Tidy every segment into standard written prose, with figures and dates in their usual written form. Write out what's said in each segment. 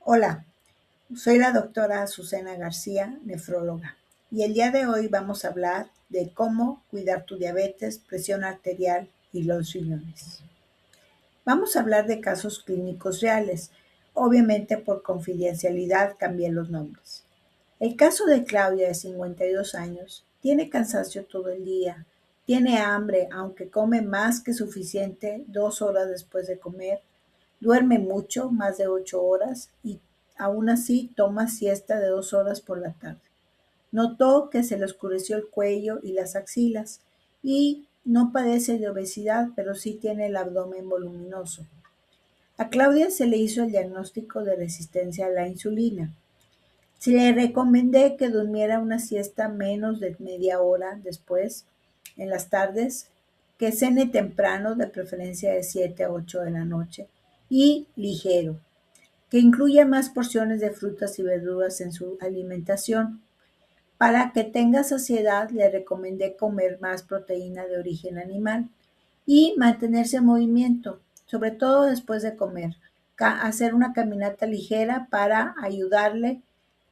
Hola, soy la doctora Azucena García, nefróloga, y el día de hoy vamos a hablar de cómo cuidar tu diabetes, presión arterial y los riñones. Vamos a hablar de casos clínicos reales. Obviamente por confidencialidad cambié los nombres. El caso de Claudia, de 52 años, tiene cansancio todo el día, tiene hambre aunque come más que suficiente 2 horas después de comer, duerme mucho, más de 8 horas, y aún así toma siesta de 2 horas por la tarde. Notó que se le oscureció el cuello y las axilas y no padece de obesidad, pero sí tiene el abdomen voluminoso. A Claudia se le hizo el diagnóstico de resistencia a la insulina. Se le recomendé que durmiera una siesta menos de media hora después, en las tardes, que cene temprano, de preferencia de 7 a 8 de la noche, y ligero, que incluya más porciones de frutas y verduras en su alimentación. Para que tenga saciedad, le recomendé comer más proteína de origen animal y mantenerse en movimiento, sobre todo después de comer. Hacer una caminata ligera para ayudarle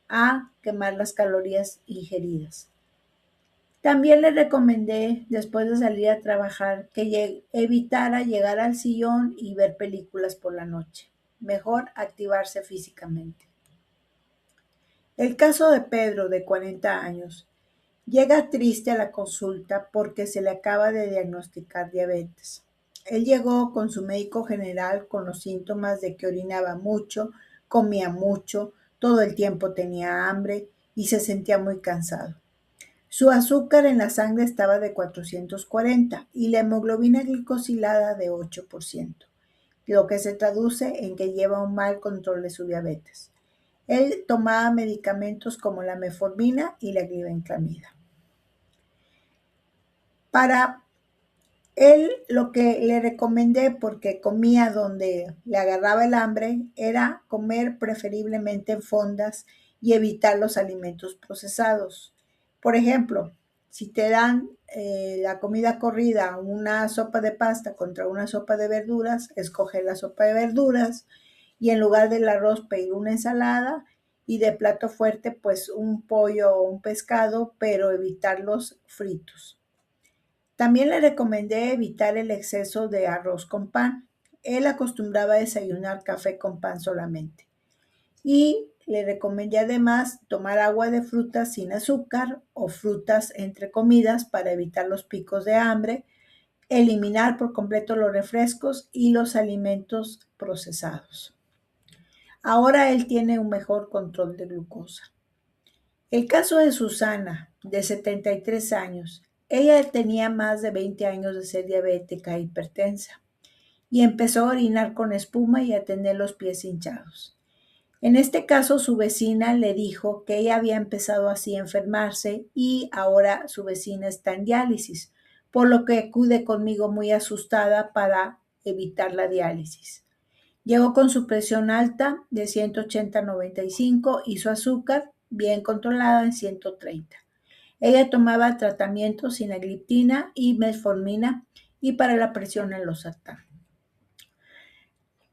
a quemar las calorías ingeridas. También le recomendé, después de salir a trabajar, que evitara llegar al sillón y ver películas por la noche. Mejor activarse físicamente. El caso de Pedro, de 40 años, llega triste a la consulta porque se le acaba de diagnosticar diabetes. Él llegó con su médico general con los síntomas de que orinaba mucho, comía mucho, todo el tiempo tenía hambre y se sentía muy cansado. Su azúcar en la sangre estaba de 440 y la hemoglobina glicosilada de 8%, lo que se traduce en que lleva un mal control de su diabetes. Él tomaba medicamentos como la metformina y la glibenclamida. Para él, lo que le recomendé, porque comía donde le agarraba el hambre, era comer preferiblemente en fondas y evitar los alimentos procesados. Por ejemplo, si te dan la comida corrida, una sopa de pasta contra una sopa de verduras, escoge la sopa de verduras y en lugar del arroz pedir una ensalada, y de plato fuerte pues un pollo o un pescado, pero evitar los fritos. También le recomendé evitar el exceso de arroz con pan. Él acostumbraba a desayunar café con pan solamente. Y le recomendé además tomar agua de frutas sin azúcar o frutas entre comidas para evitar los picos de hambre, eliminar por completo los refrescos y los alimentos procesados. Ahora él tiene un mejor control de glucosa. El caso de Susana, de 73 años. Ella tenía más de 20 años de ser diabética e hipertensa y empezó a orinar con espuma y a tener los pies hinchados. En este caso, su vecina le dijo que ella había empezado así a enfermarse y ahora su vecina está en diálisis, por lo que acude conmigo muy asustada para evitar la diálisis. Llegó con su presión alta de 180/95 y su azúcar bien controlada en 130. Ella tomaba tratamiento sinagliptina y metformina y para la presión en losartán.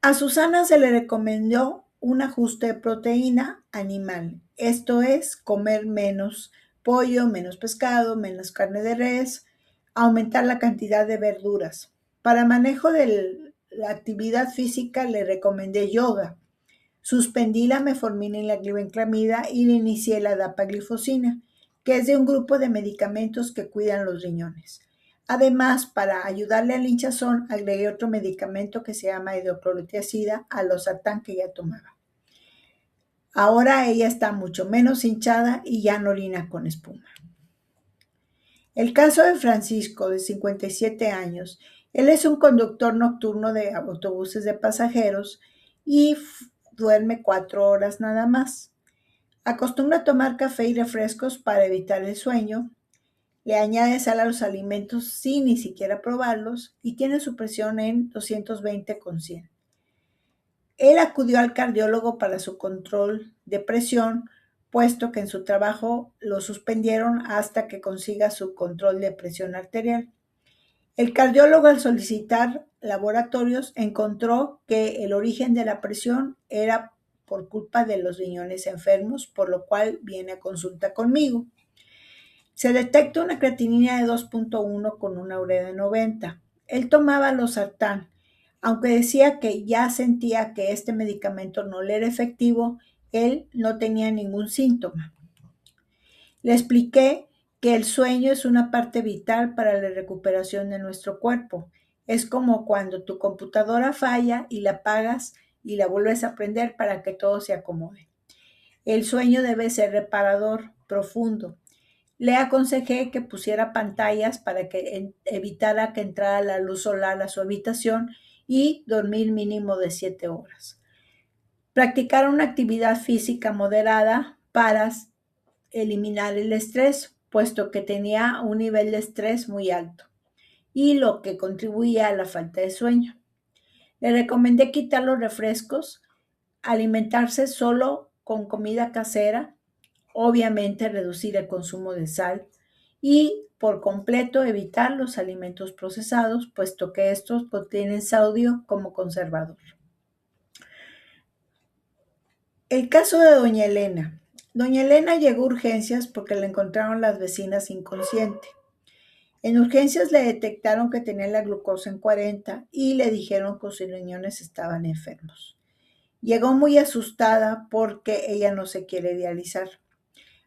A Susana se le recomendó un ajuste de proteína animal, esto es, comer menos pollo, menos pescado, menos carne de res, aumentar la cantidad de verduras. Para manejo de la actividad física le recomendé yoga. Suspendí la metformina y la glibenclamida y le inicié la dapaglifosina, que es de un grupo de medicamentos que cuidan los riñones. Además, para ayudarle al hinchazón, agregué otro medicamento que se llama hidroclorotiazida a losartán que ya tomaba. Ahora ella está mucho menos hinchada y ya no orina con espuma. El caso de Francisco, de 57 años, él es un conductor nocturno de autobuses de pasajeros y duerme 4 horas nada más. Acostumbra tomar café y refrescos para evitar el sueño. Le añade sal a los alimentos sin ni siquiera probarlos y tiene su presión en 220/100. Él acudió al cardiólogo para su control de presión, puesto que en su trabajo lo suspendieron hasta que consiga su control de presión arterial. El cardiólogo, al solicitar laboratorios, encontró que el origen de la presión era por culpa de los riñones enfermos, por lo cual viene a consulta conmigo. Se detecta una creatinina de 2.1 con una urea de 90. Él tomaba losartán. Aunque decía que ya sentía que este medicamento no le era efectivo, él no tenía ningún síntoma. Le expliqué que el sueño es una parte vital para la recuperación de nuestro cuerpo. Es como cuando tu computadora falla y la apagas y la vuelves a prender para que todo se acomode. El sueño debe ser reparador, profundo. Le aconsejé que pusiera pantallas para que evitara que entrara la luz solar a su habitación y dormir mínimo de 7 horas. Practicar una actividad física moderada para eliminar el estrés, puesto que tenía un nivel de estrés muy alto y lo que contribuía a la falta de sueño. Le recomendé quitar los refrescos, alimentarse solo con comida casera, obviamente reducir el consumo de sal y por completo evitar los alimentos procesados, puesto que estos contienen sodio como conservador. El caso de doña Elena. Doña Elena llegó a urgencias porque la encontraron las vecinas inconsciente. En urgencias le detectaron que tenía la glucosa en 40 y le dijeron que sus riñones estaban enfermos. Llegó muy asustada porque ella no se quiere dializar.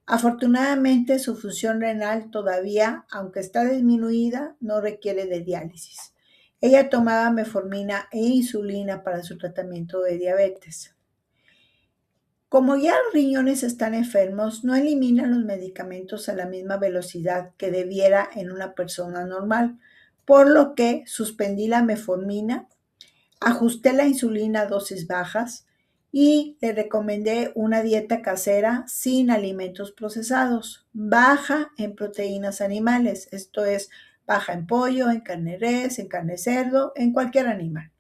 Afortunadamente, su función renal todavía, aunque está disminuida, no requiere de diálisis. Ella tomaba metformina e insulina para su tratamiento de diabetes. Como ya los riñones están enfermos, no eliminan los medicamentos a la misma velocidad que debiera en una persona normal, por lo que suspendí la metformina, ajusté la insulina a dosis bajas y le recomendé una dieta casera sin alimentos procesados, baja en proteínas animales, esto es, baja en pollo, en carne de res, en carne de cerdo, en cualquier animal.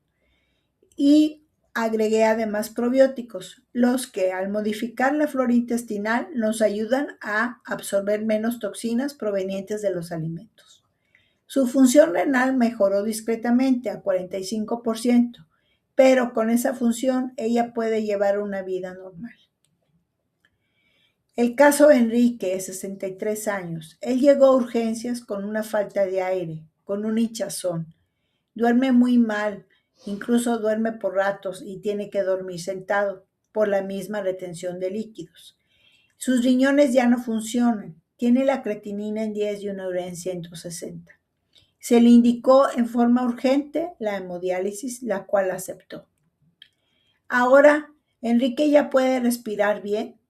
Y agregué además probióticos, los que al modificar la flora intestinal nos ayudan a absorber menos toxinas provenientes de los alimentos. Su función renal mejoró discretamente a 45%, pero con esa función ella puede llevar una vida normal. El caso de Enrique, de 63 años. Él llegó a urgencias con una falta de aire, con un hinchazón. Duerme muy mal, incluso duerme por ratos y tiene que dormir sentado por la misma retención de líquidos. Sus riñones ya no funcionan. Tiene la creatinina en 10 y una urea en 160. Se le indicó en forma urgente la hemodiálisis, la cual aceptó. Ahora, Enrique ya puede respirar bien,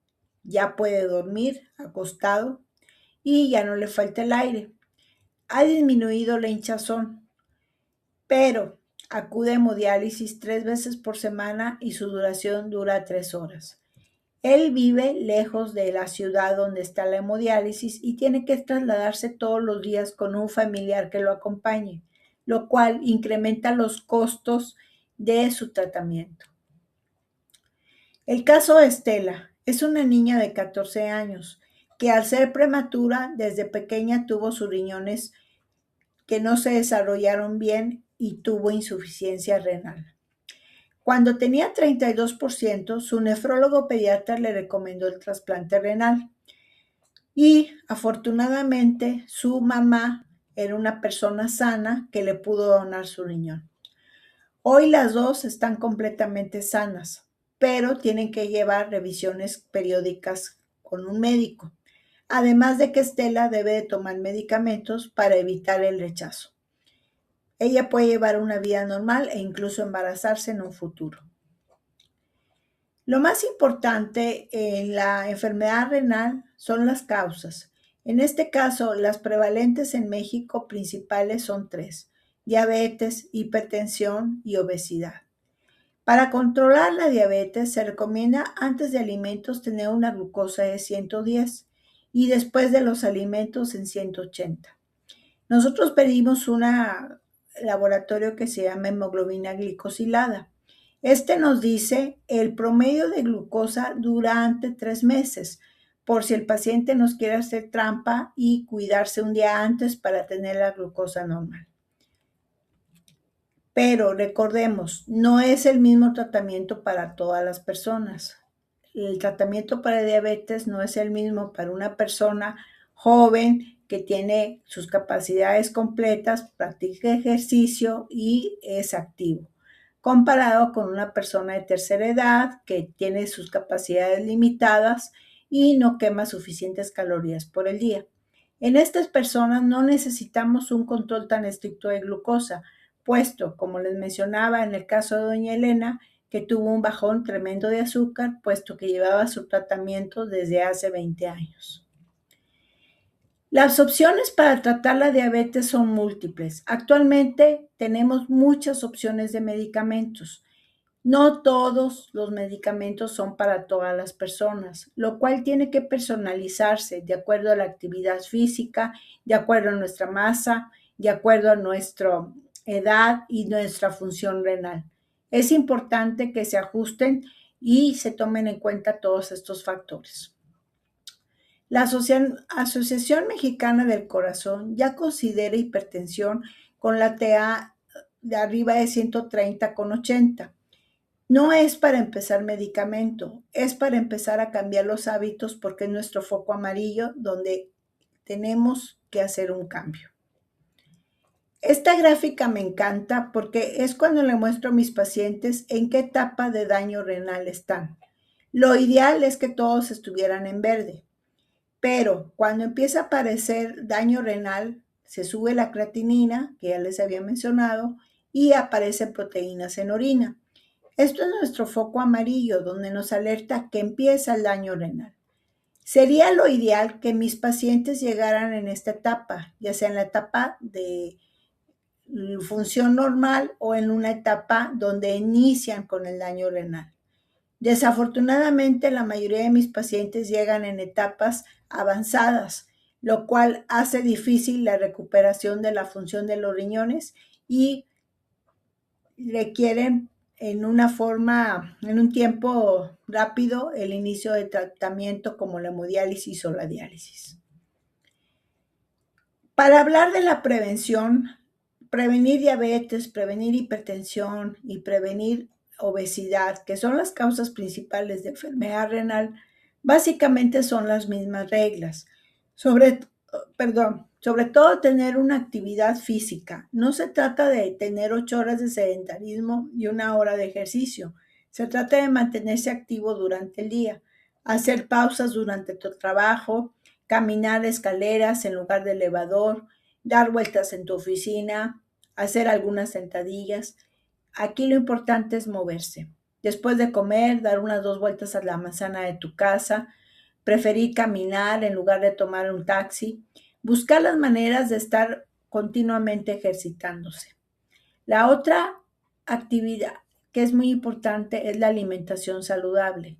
ya puede dormir acostado y ya no le falta el aire. Ha disminuido la hinchazón, pero acude a hemodiálisis 3 veces por semana y su duración dura 3 horas. Él vive lejos de la ciudad donde está la hemodiálisis y tiene que trasladarse todos los días con un familiar que lo acompañe, lo cual incrementa los costos de su tratamiento. El caso de Estela es una niña de 14 años que al ser prematura desde pequeña tuvo sus riñones que no se desarrollaron bien y tuvo insuficiencia renal. Cuando tenía 32%, su nefrólogo pediatra le recomendó el trasplante renal y afortunadamente su mamá era una persona sana que le pudo donar su riñón. Hoy las dos están completamente sanas, pero tienen que llevar revisiones periódicas con un médico, además de que Estela debe de tomar medicamentos para evitar el rechazo. Ella puede llevar una vida normal e incluso embarazarse en un futuro. Lo más importante en la enfermedad renal son las causas. En este caso, las prevalentes en México principales son 3: diabetes, hipertensión y obesidad. Para controlar la diabetes se recomienda antes de alimentos tener una glucosa de 110 y después de los alimentos en 180. Nosotros pedimos un laboratorio que se llama hemoglobina glicosilada. Este nos dice el promedio de glucosa durante 3 meses, por si el paciente nos quiere hacer trampa y cuidarse un día antes para tener la glucosa normal. Pero recordemos, no es el mismo tratamiento para todas las personas. el tratamiento para diabetes no es el mismo para una persona joven que tiene sus capacidades completas, practica ejercicio y es activo, comparado con una persona de tercera edad que tiene sus capacidades limitadas y no quema suficientes calorías por el día. En estas personas no necesitamos un control tan estricto de glucosa, puesto, como les mencionaba en el caso de doña Elena, que tuvo un bajón tremendo de azúcar, puesto que llevaba su tratamiento desde hace 20 años. Las opciones para tratar la diabetes son múltiples. Actualmente tenemos muchas opciones de medicamentos. No todos los medicamentos son para todas las personas, lo cual tiene que personalizarse de acuerdo a la actividad física, de acuerdo a nuestra masa, de acuerdo a nuestra edad y nuestra función renal. Es importante que se ajusten y se tomen en cuenta todos estos factores. La Asociación Mexicana del Corazón ya considera hipertensión con la TA de arriba de 130/80. No es para empezar medicamento, es para empezar a cambiar los hábitos porque es nuestro foco amarillo donde tenemos que hacer un cambio. Esta gráfica me encanta porque es cuando le muestro a mis pacientes en qué etapa de daño renal están. Lo ideal es que todos estuvieran en verde, pero cuando empieza a aparecer daño renal, se sube la creatinina, que ya les había mencionado, y aparecen proteínas en orina. Esto es nuestro foco amarillo, donde nos alerta que empieza el daño renal. Sería lo ideal que mis pacientes llegaran en esta etapa, ya sea en la etapa de función normal o en una etapa donde inician con el daño renal. Desafortunadamente, la mayoría de mis pacientes llegan en etapas avanzadas, lo cual hace difícil la recuperación de la función de los riñones y requieren en un tiempo rápido, el inicio de tratamiento como la hemodiálisis o la diálisis. Para hablar de la prevención, prevenir diabetes, prevenir hipertensión y prevenir obesidad, que son las causas principales de enfermedad renal, básicamente son las mismas reglas. Sobre todo tener una actividad física. No se trata de tener 8 horas de sedentarismo y 1 hora de ejercicio. Se trata de mantenerse activo durante el día, hacer pausas durante tu trabajo, caminar escaleras en lugar de elevador, dar vueltas en tu oficina, hacer algunas sentadillas. Aquí lo importante es moverse. Después de comer, dar unas 2 vueltas a la manzana de tu casa, preferir caminar en lugar de tomar un taxi, buscar las maneras de estar continuamente ejercitándose. La otra actividad que es muy importante es la alimentación saludable.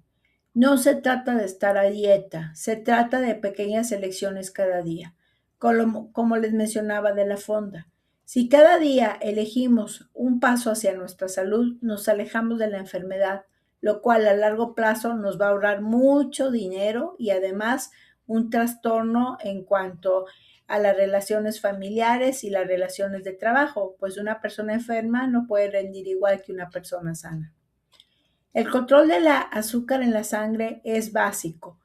No se trata de estar a dieta, se trata de pequeñas elecciones cada día, como les mencionaba de la fonda. Si cada día elegimos un paso hacia nuestra salud, nos alejamos de la enfermedad, lo cual a largo plazo nos va a ahorrar mucho dinero y además un trastorno en cuanto a las relaciones familiares y las relaciones de trabajo, pues una persona enferma no puede rendir igual que una persona sana. El control del azúcar en la sangre es básico,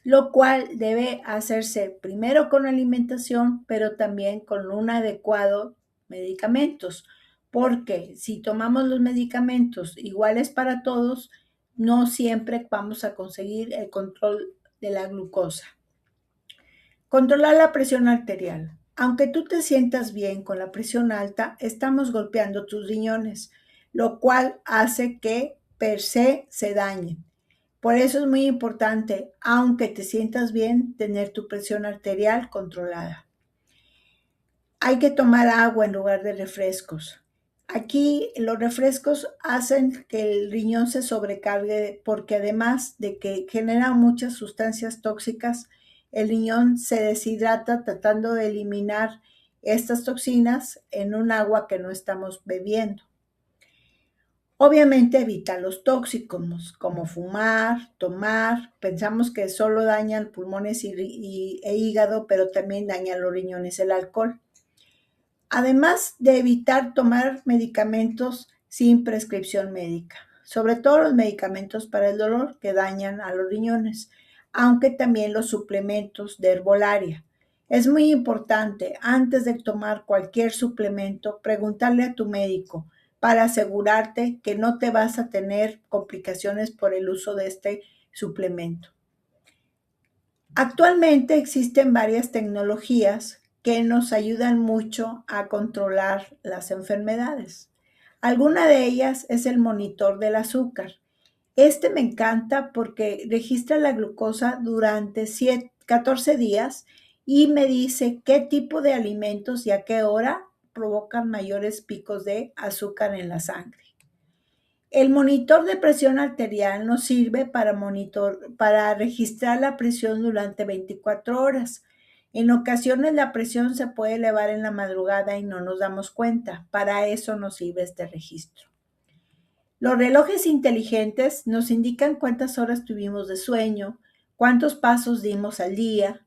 lo cual debe hacerse primero con alimentación, pero también con un adecuado medicamentos, porque si tomamos los medicamentos iguales para todos, no siempre vamos a conseguir el control de la glucosa. Controlar la presión arterial. Aunque tú te sientas bien con la presión alta, estamos golpeando tus riñones, lo cual hace que per se dañen. Por eso es muy importante, aunque te sientas bien, tener tu presión arterial controlada. Hay que tomar agua en lugar de refrescos. Aquí los refrescos hacen que el riñón se sobrecargue porque además de que generan muchas sustancias tóxicas, el riñón se deshidrata tratando de eliminar estas toxinas en un agua que no estamos bebiendo. Obviamente evita los tóxicos como fumar, tomar. Pensamos que solo dañan pulmones e hígado, pero también daña los riñones el alcohol. Además de evitar tomar medicamentos sin prescripción médica. sobre todo los medicamentos para el dolor que dañan a los riñones, aunque también los suplementos de herbolaria. Es muy importante, antes de tomar cualquier suplemento, preguntarle a tu médico para asegurarte que no te vas a tener complicaciones por el uso de este suplemento. Actualmente existen varias tecnologías que nos ayudan mucho a controlar las enfermedades. Alguna de ellas es el monitor del azúcar. Este me encanta porque registra la glucosa durante 14 días y me dice qué tipo de alimentos y a qué hora provocan mayores picos de azúcar en la sangre. El monitor de presión arterial nos sirve para registrar la presión durante 24 horas. En ocasiones la presión se puede elevar en la madrugada y no nos damos cuenta. Para eso nos sirve este registro. Los relojes inteligentes nos indican cuántas horas tuvimos de sueño, cuántos pasos dimos al día,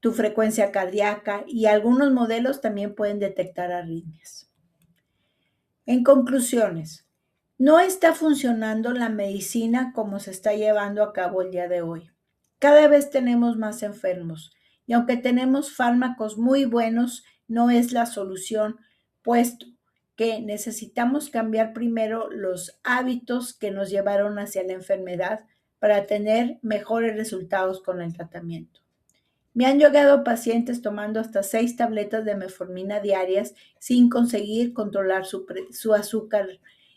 tu frecuencia cardíaca y algunos modelos también pueden detectar arritmias. En conclusiones, no está funcionando la medicina como se está llevando a cabo el día de hoy. Cada vez tenemos más enfermos y aunque tenemos fármacos muy buenos, no es la solución, puesto que necesitamos cambiar primero los hábitos que nos llevaron hacia la enfermedad para tener mejores resultados con el tratamiento. Me han llegado pacientes tomando hasta 6 tabletas de metformina diarias sin conseguir controlar su azúcar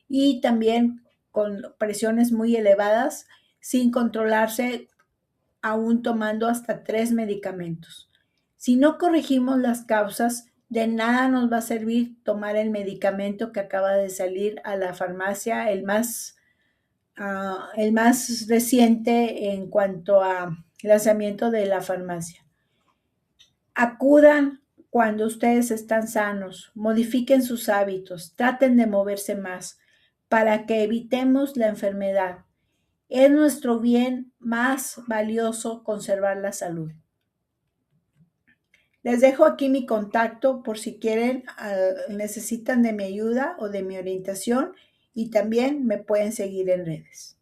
y también con presiones muy elevadas sin controlarse, aún tomando hasta 3 medicamentos. Si no corregimos las causas, de nada nos va a servir tomar el medicamento que acaba de salir a la farmacia, el más reciente en cuanto a lanzamiento de la farmacia. Acudan cuando ustedes están sanos, modifiquen sus hábitos, traten de moverse más para que evitemos la enfermedad. Es nuestro bien más valioso conservar la salud. Les dejo aquí mi contacto por si quieren, necesitan de mi ayuda o de mi orientación y también me pueden seguir en redes.